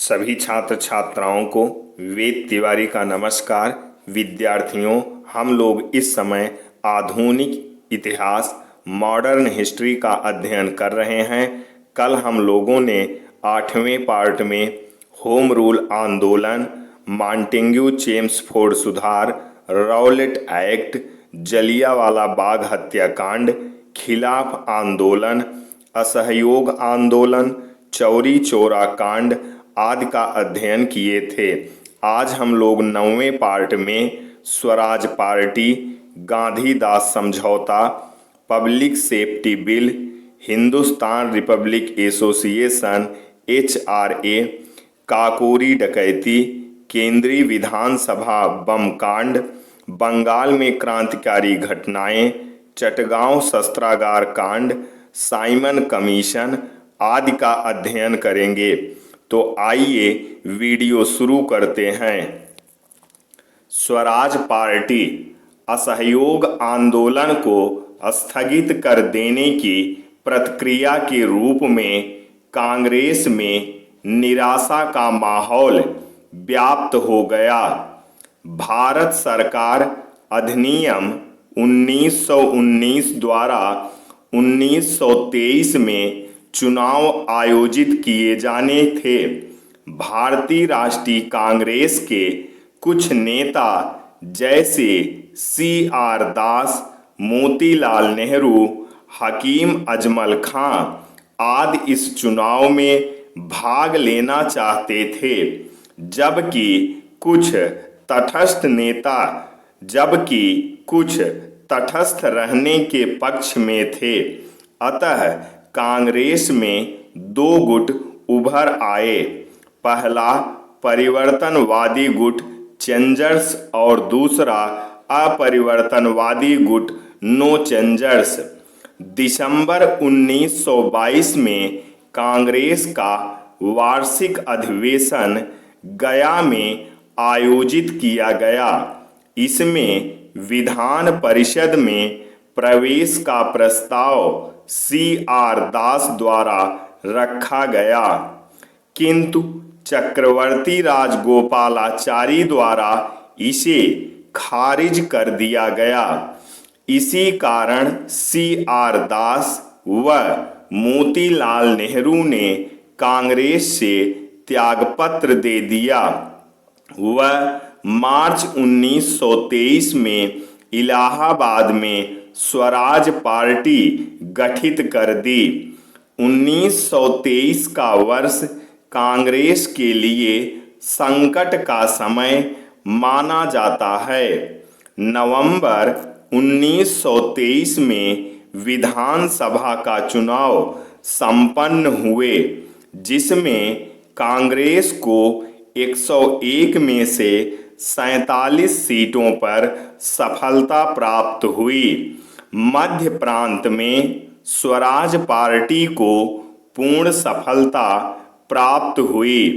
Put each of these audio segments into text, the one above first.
सभी छात्र छात्राओं को वेद तिवारी का नमस्कार। विद्यार्थियों, हम लोग इस समय आधुनिक इतिहास मॉडर्न हिस्ट्री का अध्ययन कर रहे हैं। कल हम लोगों ने 8वें पार्ट में होम रूल आंदोलन, मॉन्टेग्यू चेम्सफोर्ड सुधार, रॉलेट एक्ट, जलियांवाला बाग हत्याकांड, खिलाफ आंदोलन, असहयोग आंदोलन, चौरी चौरा कांड आदि का अध्ययन किए थे। आज हम लोग 9वें पार्ट में स्वराज पार्टी, गांधीदास समझौता, public safety bill, Hindustan Republic association HRA, Kakori डकैती, केंद्रीय विधानसभा बम कांड, बंगाल में क्रांतिकारी घटनाएं, चटगांव शस्त्रागार कांड, साइमन कमीशन आदि का अध्ययन करेंगे। तो आइए वीडियो शुरू करते हैं। स्वराज पार्टी असहयोग आंदोलन को स्थगित कर देने की प्रतिक्रिया के रूप में कांग्रेस में निराशा का माहौल व्याप्त हो गया। भारत सरकार अधिनियम 1919 द्वारा 1923 में चुनाव आयोजित किए जाने थे। भारतीय राष्ट्रीय कांग्रेस के कुछ नेता जैसे CR दास, मोतीलाल नेहरू, हकीम अजमल खां आदि इस चुनाव में भाग लेना चाहते थे, जबकि कुछ तटस्थ रहने के पक्ष में थे। अतः कांग्रेस में दो गुट उभर आए। पहला परिवर्तनवादी गुट चेंजर्स और दूसरा अपरिवर्तनवादी गुट नो चेंजर्स। दिसंबर 1922 में कांग्रेस का वार्षिक अधिवेशन गया में आयोजित किया गया। इसमें विधान परिषद में प्रवेश का प्रस्ताव CR दास द्वारा रखा गया, किंतु चक्रवर्ती राजगोपालाचारी द्वारा इसे खारिज कर दिया गया। इसी कारण CR दास व मोतीलाल नेहरू ने कांग्रेस से त्यागपत्र दे दिया। वह मार्च 1923 में इलाहाबाद में स्वराज पार्टी गठित कर दी। 1923 का वर्ष कांग्रेस के लिए संकट का समय माना जाता है। नवंबर 1923 में विधानसभा का चुनाव संपन्न हुए, जिसमें कांग्रेस को 101 में से 47 सीटों पर सफलता प्राप्त हुई। मध्य प्रांत में स्वराज पार्टी को पूर्ण सफलता प्राप्त हुई।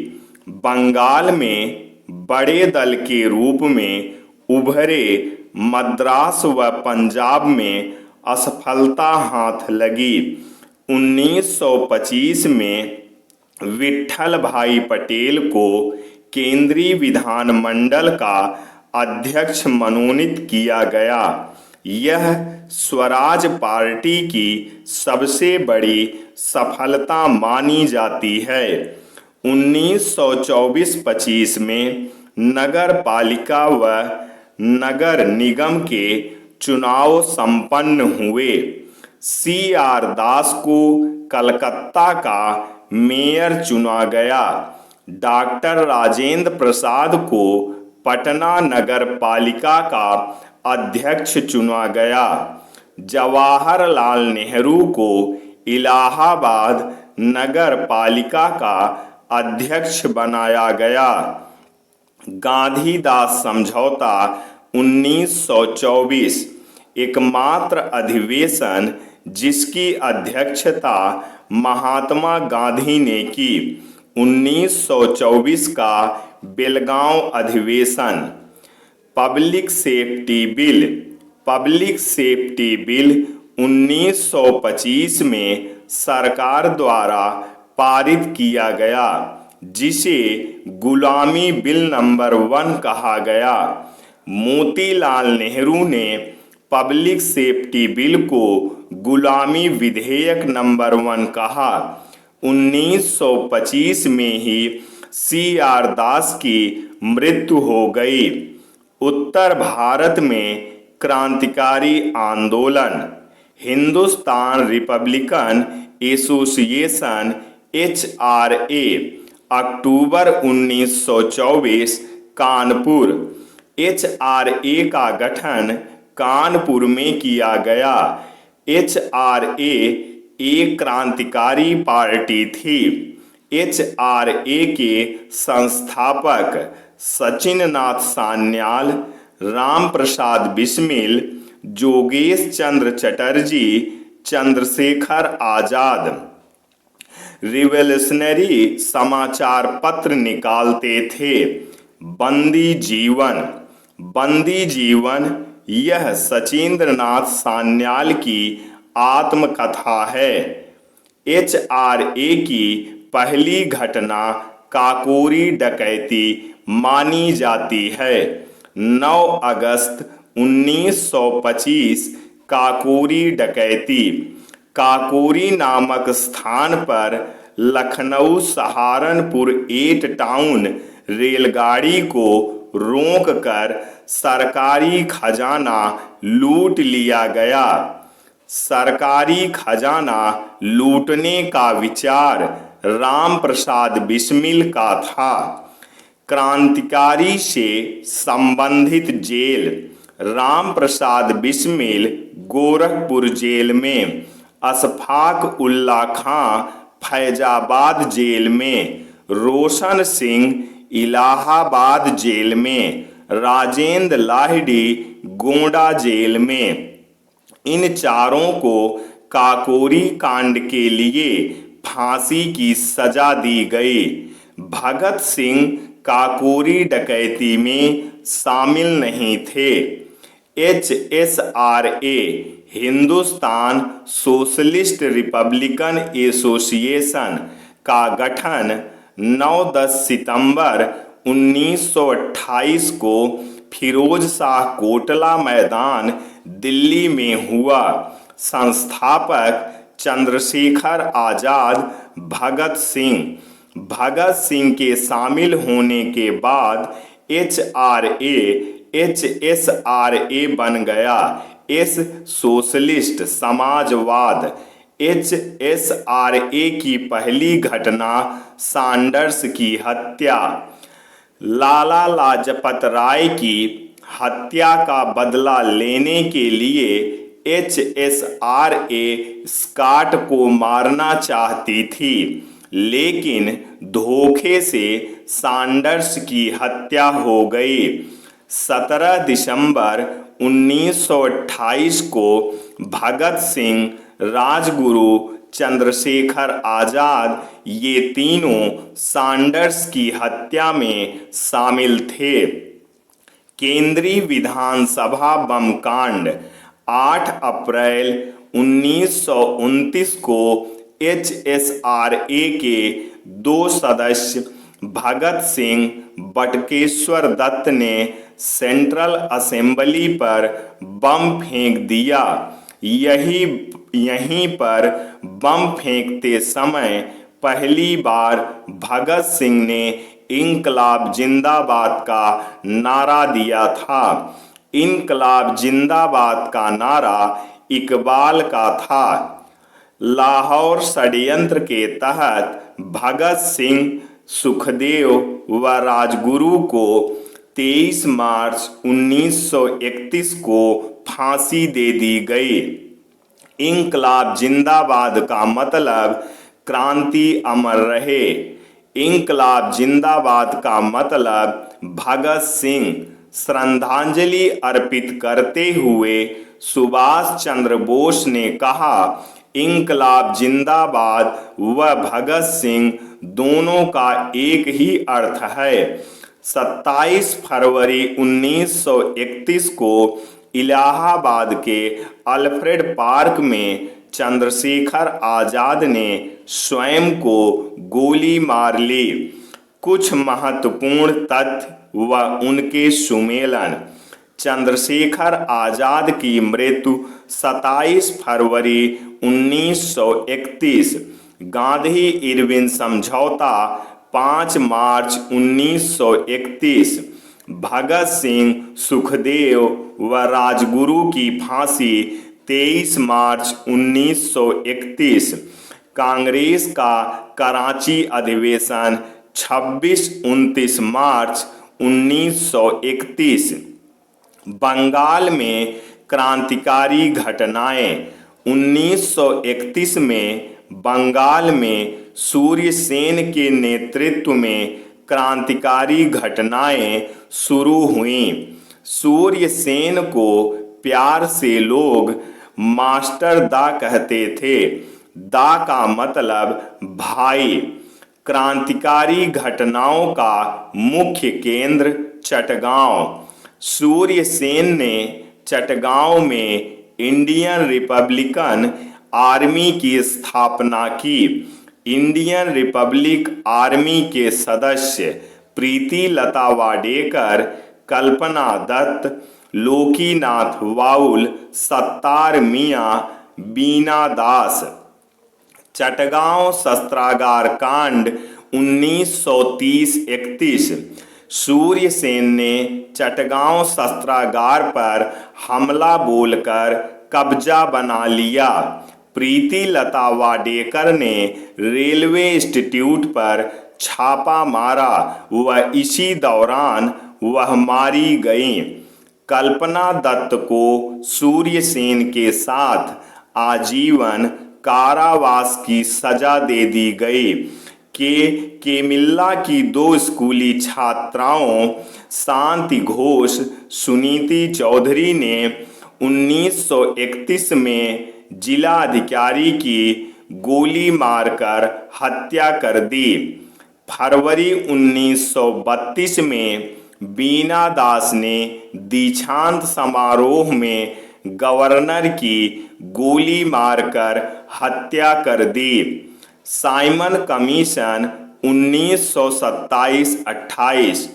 बंगाल में बड़े दल के रूप में उभरे मद्रास व पंजाब में असफलता हाथ लगी। 1925 में विट्ठल भाई पटेल को केंद्रीय विधानमंडल का अध्यक्ष मनोनीत किया गया। यह स्वराज पार्टी की सबसे बड़ी सफलता मानी जाती है। 1924-25 में नगर पालिका व नगर निगम के चुनाव संपन्न हुए। CR दास को कलकत्ता का मेयर चुना गया। डॉक्टर राजेंद्र प्रसाद को पटना नगर पालिका का अध्यक्ष चुना गया। जवाहरलाल नेहरू को इलाहाबाद नगर पालिका का अध्यक्ष बनाया गया। गांधीदास समझौता 1924 एकमात्र अधिवेशन जिसकी अध्यक्षता महात्मा गांधी ने की। 1924 का बेलगांव अधिवेशन। पब्लिक सेफ्टी बिल 1925 में सरकार द्वारा पारित किया गया, जिसे गुलामी बिल नंबर 1 कहा गया। मोतीलाल नेहरू ने पब्लिक सेफ्टी बिल को गुलामी विधेयक नंबर 1 कहा। 1925 में ही C.R. दास की मृत्यु हो गई। उत्तर भारत में क्रांतिकारी आंदोलन। हिंदुस्तान रिपब्लिकन एसोसिएशन HRA अक्टूबर 1924 कानपुर। HRA का गठन कानपुर में किया गया। HRA एक क्रांतिकारी पार्टी थी। HRA के संस्थापक सचिन नाथ सान्याल, राम प्रसाद बिस्मिल, जोगेश चंद्र चटर्जी, चंद्रशेखर आजाद रिवोल्यूशनरी समाचार पत्र निकालते थे। बंदी जीवन। बंदी जीवन यह सचिंद्रनाथ सान्याल की आत्मकथा है। HRA की पहली घटना काकोरी डकैती मानी जाती है। 9 अगस्त 1925 काकोरी डकैती। काकोरी नामक स्थान पर लखनऊ सहारनपुर 8 टाउन रेलगाड़ी को रोककर सरकारी खजाना लूट लिया गया। सरकारी खजाना लूटने का विचार राम प्रसाद बिस्मिल का था। क्रांतिकारी से संबंधित जेल। राम प्रसाद बिस्मिल गोरखपुर जेल में, अशफाक उल्ला खां फैजाबाद जेल में, रोशन सिंह इलाहाबाद जेल में, राजेंद्र लाहिड़ी गोंडा जेल में। इन चारों को काकोरी कांड के लिए फांसी की सजा दी गई। भगत सिंह काकोरी डकैती में शामिल नहीं थे। HSRA Hindustan socialist Republican association का गठन 9-10 सितंबर 1928 को फिरोज शाह कोटला मैदान दिल्ली में हुआ। संस्थापक चंद्रशेखर आजाद, भगत सिंह। भगत सिंह के शामिल होने के बाद HRA HSRA बन गया। एस सोशलिस्ट समाजवाद। HSRA की पहली घटना सैंडर्स की हत्या। लाला लाजपत राय की हत्या का बदला लेने के लिए HSRA स्कॉट को मारना चाहती थी, लेकिन धोखे से सैंडर्स की हत्या हो गई। 17 दिसंबर 1928 को भगत सिंह, राजगुरु, चंद्रशेखर आजाद ये तीनों सैंडर्स की हत्या में शामिल थे। केंद्रीय विधानसभा बम कांड। 8 अप्रैल 1929 को HSRA के 2 सदस्य भगत सिंह, बटुकेश्वर दत्त ने सेंट्रल असेंबली पर बम फेंक दिया। यहीं पर बम फेंकते समय पहली बार भगत सिंह ने इंकलाब जिंदाबाद का नारा दिया था। इंकलाब जिंदाबाद का नारा इकबाल का था। लाहौर षड्यंत्र के तहत भगत सिंह, सुखदेव व राजगुरु को 23 मार्च 1931 को फांसी दे दी गई। इंकलाब जिंदाबाद का मतलब क्रांति अमर रहे। इंकलाब जिंदाबाद का मतलब भगत सिंह। श्रद्धांजलि अर्पित करते हुए सुभाष चंद्र बोस ने कहा, इंकलाब जिंदाबाद व भगत सिंह दोनों का एक ही अर्थ है। 27 फरवरी 1931 को इलाहाबाद के अल्फ्रेड पार्क में चंद्रशेखर आजाद ने स्वयं को गोली मार ली। कुछ महत्वपूर्ण तथ्य व उनके सुमेलन। चंद्रशेखर आजाद की मृत्यु 27 फरवरी 1931। गांधी इरविन समझौता 5 मार्च 1931। भगत सिंह, सुखदेव व राजगुरु की फांसी 23 मार्च 1931। कांग्रेस का कराची अधिवेशन 26-29 मार्च 1931। बंगाल में क्रांतिकारी घटनाएं। 1931 में बंगाल में सूर्य सेन के नेतृत्व में क्रांतिकारी घटनाएं शुरू हुईं। सूर्य सेन को प्यार से लोग मास्टर दा कहते थे। दा का मतलब भाई। क्रांतिकारी घटनाओं का मुख्य केंद्र चटगांव। सूर्य सेन ने चटगांव में इंडियन रिपब्लिकन आर्मी की स्थापना की। इंडियन रिपब्लिक आर्मी के सदस्य प्रीति लता वाडेकर, कल्पना दत्त, लोकीनाथ बाउल, सत्तार मियां, बीना दास। चटगांव शस्त्रागार कांड 1930-31। सूर्य सेन ने चटगांव शस्त्रागार पर हमला बोलकर कब्जा बना लिया। प्रीति लता वाडेकर ने रेलवे इंस्टीट्यूट पर छापा मारा व इसी दौरान वह मारी गईं। कल्पना दत्त को सूर्य सेन के साथ आजीवन कारावास की सजा दे दी गई। केमिल्ला की 2 स्कूली छात्राओं शांति घोष, सुनीति चौधरी ने 1931 में जिला अधिकारी की गोली मारकर हत्या कर दी। फरवरी 1932 में बीना दास ने दीक्षांत समारोह में गवर्नर की गोली मारकर हत्या कर दी। Simon commission 1927-28।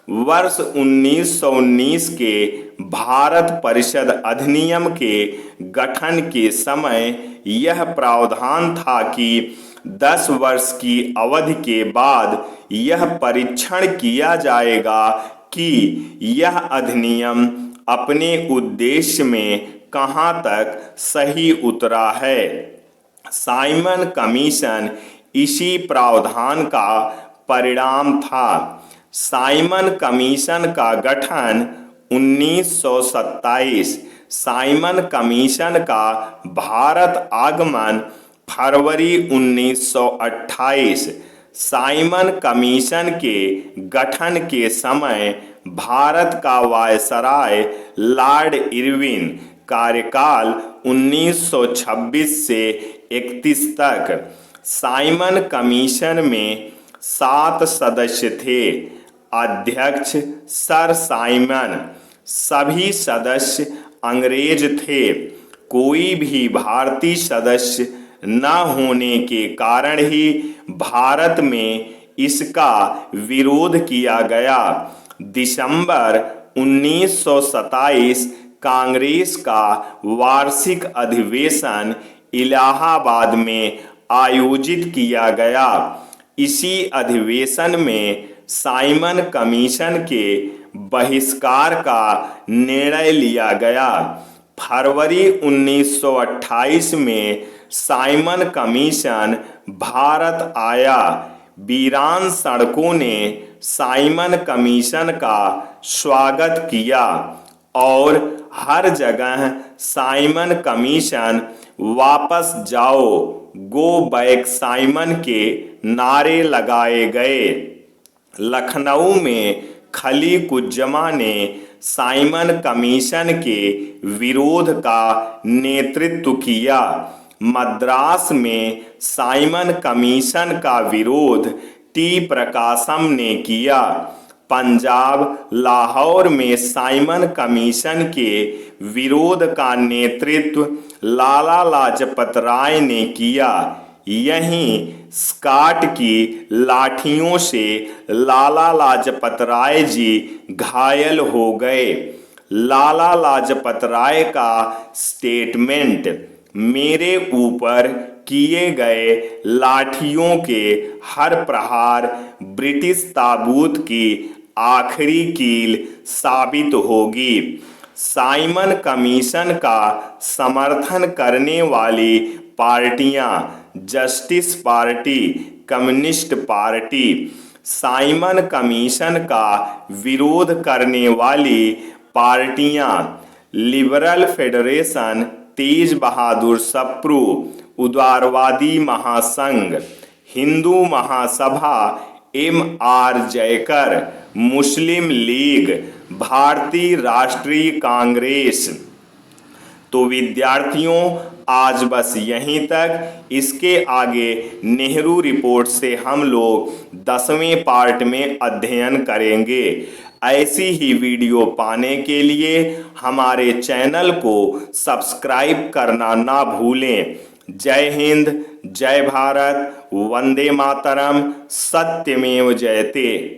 वर्ष 1919 के भारत परिषद अधिनियम के गठन के समय यह प्रावधान था कि 10 वर्ष की अवधि के बाद यह परीक्षण किया जाएगा कि यह अधिनियम अपने उद्देश्य में कहां तक सही उतरा है। साइमन कमीशन इसी प्रावधान का परिणाम था। साइमन कमीशन का गठन 1927। साइमन कमीशन का भारत आगमन फरवरी 1928। साइमन कमीशन के गठन के समय भारत का वायसराय लॉर्ड इरविन, कार्यकाल 1926 से 31 तक। साइमन कमीशन में 7 सदस्य थे। अध्यक्ष सर साइमन। सभी सदस्य अंग्रेज थे। कोई भी भारतीय सदस्य न होने के कारण ही भारत में इसका विरोध किया गया। दिसंबर 1927 कांग्रेस का वार्षिक अधिवेशन इलाहाबाद में आयोजित किया गया। इसी अधिवेशन में साइमन कमीशन के बहिष्कार का निर्णय लिया गया। फरवरी 1928 में साइमन कमीशन भारत आया। वीरान सड़कों ने साइमन कमीशन का स्वागत किया और हर जगह साइमन कमीशन वापस जाओ, गो बैक साइमन के नारे लगाए गए। लखनऊ में खली कुज्जमा ने साइमन कमीशन के विरोध का नेतृत्व किया। मद्रास में साइमन कमीशन का विरोध टी प्रकाशम ने किया। पंजाब लाहौर में साइमन कमीशन के विरोध का नेतृत्व लाला लाजपत राय ने किया। यहीं स्काट की लाठियों से लाला लाजपत राय जी घायल हो गए। लाला लाजपत राय का स्टेटमेंट, मेरे ऊपर किए गए लाठियों के हर प्रहार ब्रिटिश ताबूत की आखिरी कील साबित होगी। साइमन कमीशन का समर्थन करने वाली पार्टियां justice party, communist party, Simon commission का विरोध करने वाली पार्टियां लिबरल फेडरेशन, तेज बहादुर सप्रू, उदारवादी महासंघ, हिंदू महासभा, M.R. जयकर, मुस्लिम लीग, भारतीय राष्ट्रीय कांग्रेस। तो विद्यार्थियों, आज बस यहीं तक। इसके आगे नेहरू रिपोर्ट से हम लोग 10वें पार्ट में अध्ययन करेंगे। ऐसी ही वीडियो पाने के लिए हमारे चैनल को सब्सक्राइब करना ना भूलें। जय हिंद, जय भारत, वंदे मातरम, सत्यमेव जयते।